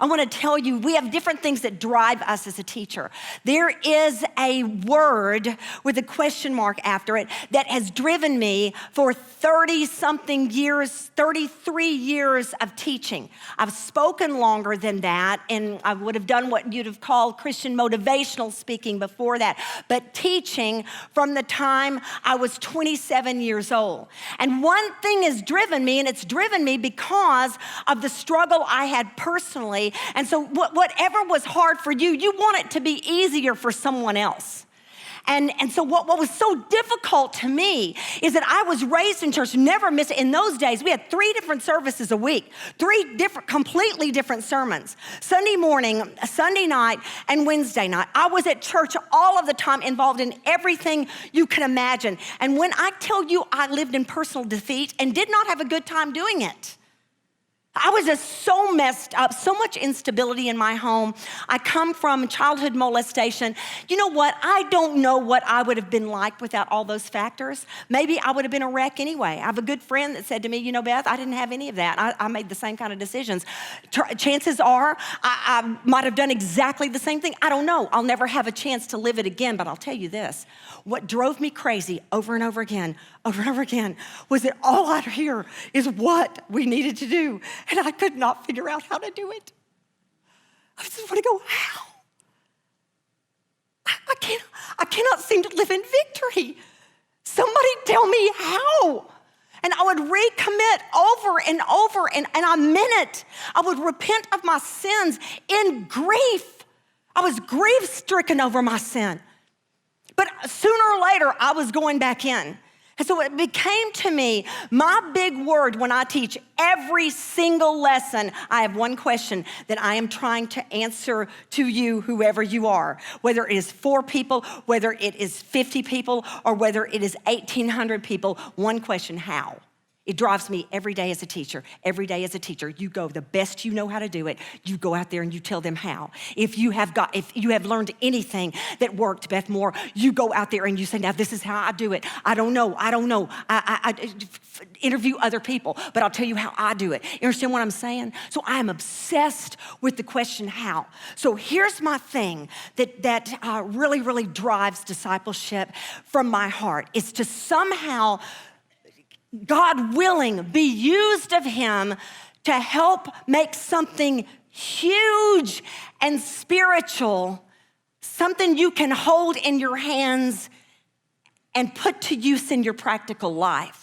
I want to tell you, we have different things that drive us as a teacher. There is a word with a question mark after it that has driven me for 30-something years, 33 years of teaching. I've spoken longer than that, and I would have done what you'd have called Christian motivational speaking before that, but teaching from the time I was 27 years old. And one thing has driven me, and it's driven me because of the struggle I had personally. And so whatever was hard for you, you want it to be easier for someone else. And so what was so difficult to me is that I was raised in church, never missed it. In those days, we had 3 different services a week, 3 completely different sermons. Sunday morning, Sunday night, and Wednesday night. I was at church all of the time, involved in everything you can imagine. And when I tell you I lived in personal defeat and did not have a good time doing it, I was just so messed up, so much instability in my home. I come from childhood molestation. You know what? I don't know what I would have been like without all those factors. Maybe I would have been a wreck anyway. I have a good friend that said to me, you know, Beth, I didn't have any of that. I made the same kind of decisions. Chances are I might have done exactly the same thing. I don't know. I'll never have a chance to live it again, but I'll tell you this. What drove me crazy over and over again, was that all I'd hear is what we needed to do. And I could not figure out how to do it. I just want to go, how? I cannot seem to live in victory. Somebody tell me how. And I would recommit over and over, and I meant it. I would repent of my sins in grief. I was grief-stricken over my sin. But sooner or later, I was going back in. And so it became to me, my big word when I teach every single lesson, I have one question that I am trying to answer to you, whoever you are, whether it is 4 people, whether it is 50 people, or whether it is 1,800 people, one question, how? It drives me every day as a teacher. Every day as a teacher, you go the best you know how to do it. You go out there and you tell them how. If you have learned anything that worked, Beth Moore, you go out there and you say, now this is how I do it. I don't know. I interview other people, but I'll tell you how I do it. You understand what I'm saying? So I am obsessed with the question how. So here's my thing that really, really drives discipleship from my heart. Is to somehow, God willing, be used of him to help make something huge and spiritual, something you can hold in your hands and put to use in your practical life.